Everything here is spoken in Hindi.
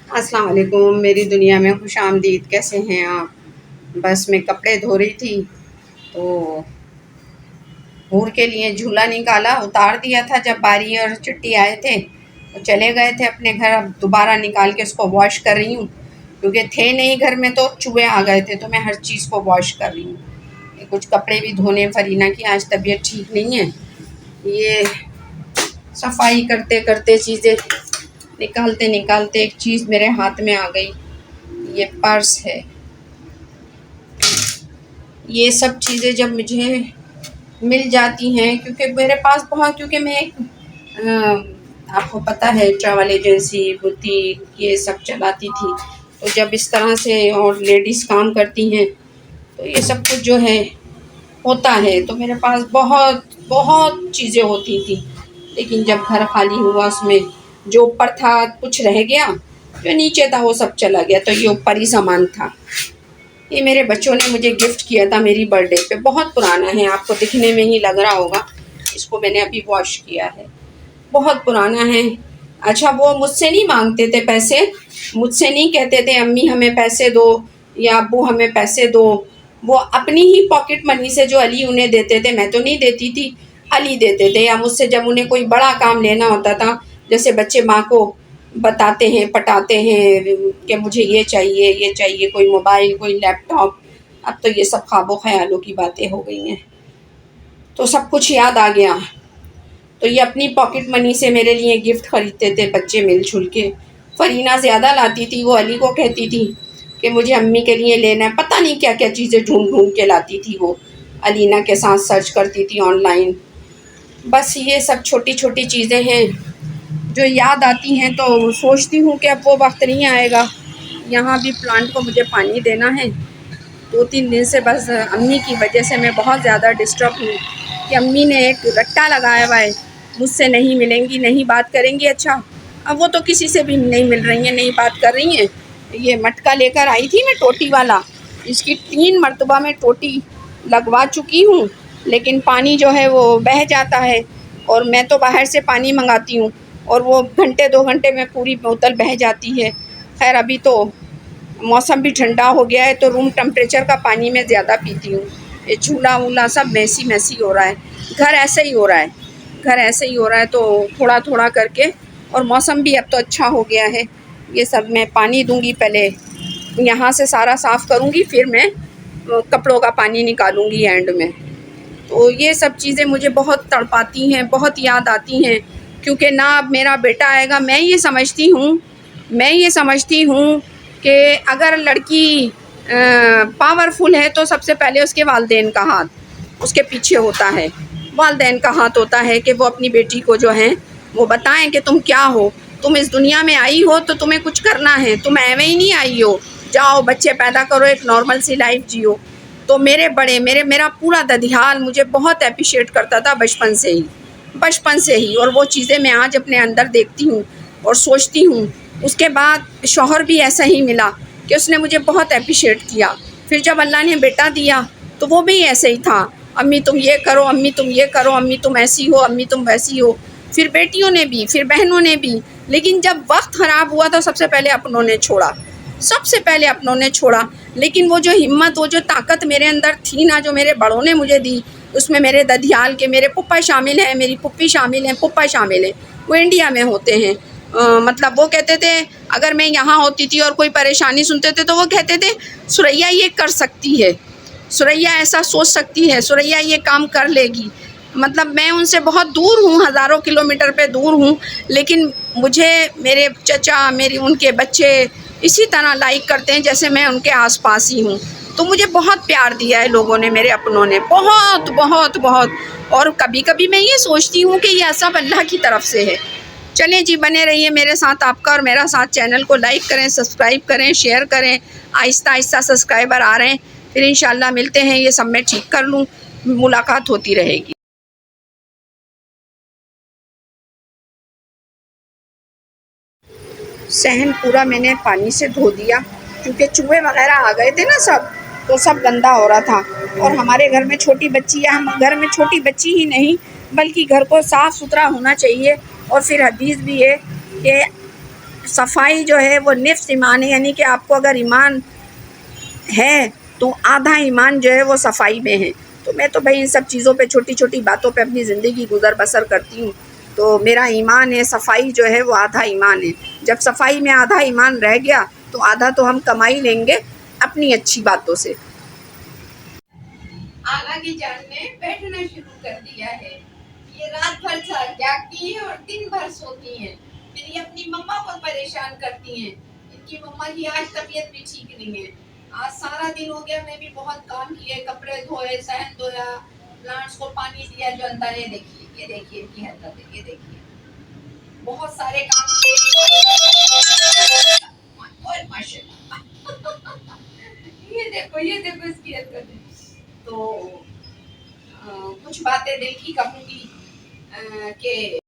अस्सलाम वालेकुम, मेरी दुनिया में खुशामदीद। कैसे हैं आप? बस मैं कपड़े धो रही थी तो हूर के लिए झूला निकाला, उतार दिया था जब बारी और चिट्टी आए थे तो चले गए थे अपने घर। अब दोबारा निकाल के उसको वॉश कर रही हूँ क्योंकि थे नहीं घर में तो चूहे आ गए थे, तो मैं हर चीज़ को वॉश कर रही हूँ। ये कुछ कपड़े भी धोने, फरीना की आज तबीयत ठीक नहीं है। ये सफाई करते करते चीज़ें निकालते निकालते एक चीज़ मेरे हाथ में आ गई। ये पर्स है। ये सब चीज़ें जब मुझे मिल जाती हैं, क्योंकि मेरे पास बहुत, क्योंकि मैं एक आपको पता है ट्रैवल एजेंसी, बुटीक, ये सब चलाती थी। तो जब इस तरह से और लेडीज़ काम करती हैं तो ये सब कुछ जो है होता है। तो मेरे पास बहुत बहुत चीज़ें होती थी, लेकिन जब घर खाली हुआ उसमें जो ऊपर था कुछ रह गया, जो नीचे था वो सब चला गया। तो ये ऊपर ही सामान था। ये मेरे बच्चों ने मुझे गिफ्ट किया था मेरी बर्थडे पे। बहुत पुराना है, आपको दिखने में ही लग रहा होगा। इसको मैंने अभी वॉश किया है। बहुत पुराना है। अच्छा, वो मुझसे नहीं मांगते थे पैसे, मुझसे नहीं कहते थे अम्मी हमें पैसे दो या अब्बू हमें पैसे दो। वो अपनी ही पॉकेट मनी से जो अली उन्हें देते थे, मैं तो नहीं देती थी, अली देते थे। या मुझसे जब उन्हें कोई बड़ा काम लेना होता था, जैसे बच्चे माँ को बताते हैं, पटाते हैं कि मुझे ये चाहिए, ये चाहिए, कोई मोबाइल, कोई लैपटॉप। अब तो ये सब ख्वाबो ख्यालों की बातें हो गई हैं। तो सब कुछ याद आ गया। तो ये अपनी पॉकेट मनी से मेरे लिए गिफ्ट खरीदते थे बच्चे मिलजुल के। फरीना ज़्यादा लाती थी, वो अली को कहती थी कि मुझे अम्मी के लिए लेना है। पता नहीं क्या क्या चीज़ें ढूंढ ढूंढ के लाती थी वो। अलीना के साथ सर्च करती थी ऑनलाइन। बस ये सब छोटी छोटी चीज़ें हैं जो याद आती हैं, तो सोचती हूँ कि अब वो वक्त नहीं आएगा। यहाँ भी प्लांट को मुझे पानी देना है। 2-3 दिन से बस अम्मी की वजह से मैं बहुत ज़्यादा डिस्टर्ब हूँ कि अम्मी ने एक रट्टा लगाया हुआ है, मुझसे नहीं मिलेंगी, नहीं बात करेंगी। अच्छा, अब वो तो किसी से भी नहीं मिल रही हैं, नहीं बात कर रही हैं। ये मटका लेकर आई थी मैं, टोटी वाला। इसकी 3 मरतबा मैं टोटी लगवा चुकी हूँ, लेकिन पानी जो है वो बह जाता है। और मैं तो बाहर से पानी मंगाती हूँ और वो घंटे 2 घंटे में पूरी बोतल बह जाती है। खैर, अभी तो मौसम भी ठंडा हो गया है तो रूम टेम्परेचर का पानी मैं ज़्यादा पीती हूँ। ये झूला वूला सब मैसी मैसी हो रहा है। घर ऐसे ही हो रहा है, घर ऐसे ही हो रहा है, तो थोड़ा थोड़ा करके। और मौसम भी अब तो अच्छा हो गया है। ये सब मैं पानी दूंगी, पहले यहाँ से सारा साफ़ करूँगी, फिर मैं कपड़ों का पानी निकालूँगी एंड में। तो ये सब चीज़ें मुझे बहुत तड़पाती हैं, बहुत याद आती हैं, क्योंकि ना अब मेरा बेटा आएगा। मैं ये समझती हूँ कि अगर लड़की पावरफुल है तो सबसे पहले उसके वालिदैन का हाथ उसके पीछे होता है। वालिदैन का हाथ होता है कि वो अपनी बेटी को जो है वो बताएं कि तुम क्या हो, तुम इस दुनिया में आई हो तो तुम्हें कुछ करना है, तुम एवं ही नहीं आई हो। जाओ बच्चे पैदा करो, एक नॉर्मल सी लाइफ जियो। तो मेरा पूरा ददियाल मुझे बहुत अप्रिशिएट करता था बचपन से ही। और वो चीज़ें मैं आज अपने अंदर देखती हूँ और सोचती हूँ। उसके बाद शौहर भी ऐसा ही मिला कि उसने मुझे बहुत अप्रिशिएट किया। फिर जब अल्लाह ने बेटा दिया तो वो भी ऐसे ही था, अम्मी तुम ये करो, अम्मी तुम ये करो, अम्मी तुम ऐसी हो, अम्मी तुम वैसी हो। फिर बेटियों ने भी, फिर बहनों ने भी। लेकिन जब वक्त ख़राब हुआ तो सबसे पहले अपनों ने छोड़ा, सबसे पहले अपनों ने छोड़ा। लेकिन वो जो हिम्मत, वो जो ताकत मेरे अंदर थी ना, जो मेरे बड़ों ने मुझे दी, उसमें मेरे ददियाल के मेरे पुप्पा शामिल हैं, मेरी पुप्पी शामिल हैं, पुप्पा शामिल हैं। वो इंडिया में होते हैं। मतलब वो कहते थे, अगर मैं यहाँ होती थी और कोई परेशानी सुनते थे तो वो कहते थे सुरैया ये कर सकती है, सुरैया ऐसा सोच सकती है, सुरैया ये काम कर लेगी। मतलब मैं उनसे बहुत दूर हूँ, हज़ारों किलोमीटर पे दूर हूँ, लेकिन मुझे मेरे चचा, मेरी उनके बच्चे इसी तरह लाइक करते हैं जैसे मैं उनके आसपास ही हूँ। तो मुझे बहुत प्यार दिया है लोगों ने, मेरे अपनों ने, बहुत बहुत बहुत। और कभी कभी मैं ये सोचती हूँ कि यह सब अल्लाह की तरफ से है। चलें जी, बने रहिए मेरे साथ, आपका और मेरा साथ। चैनल को लाइक करें, सब्सक्राइब करें, शेयर करें। आहिस्ता आहिस्ता सब्सक्राइबर आ रहे हैं, फिर इंशाल्लाह मिलते हैं। ये सब मैं ठीक कर लूँ, मुलाकात होती रहेगी। सहन पूरा मैंने पानी से धो दिया, क्योंकि चूहे वगैरह आ गए थे ना सब, तो सब गंदा हो रहा था। और हमारे घर में छोटी बच्ची है, हम घर में छोटी बच्ची ही नहीं बल्कि घर को साफ़ सुथरा होना चाहिए। और फिर हदीस भी है कि सफाई जो है वो निफ्स ईमान है, यानी कि आपको अगर ईमान है तो आधा ईमान जो है वो सफाई में है। तो मैं तो भाई इन सब चीज़ों पे, छोटी छोटी बातों पे अपनी ज़िंदगी गुजर बसर करती हूँ। तो मेरा ईमान है, सफाई जो है वो आधा ईमान है। जब सफाई में आधा ईमान रह गया तो आधा तो हम कमा ही लेंगे अपनी अच्छी बातों से। आला की जान ने बैठना शुरू कर दिया है। ये रात भर जागती हैं और दिन भर सोती हैं। फिर ये अपनी मम्मा को परेशान करती हैं। इनकी मम्मा की आज तबीयत भी ठीक नहीं है। आज सारा दिन हो गया, मैं भी बहुत काम किए, कपड़े धोए, सहन धोया, प्लांट्स को पानी दिया जो अंदर है। ये देखिए इनकी हरकत है, ये देखिए बहुत सारे काम और माशाल्लाह ये देखो इसकी हरकत है। तो कुछ बातें दिल की कहूँगी कि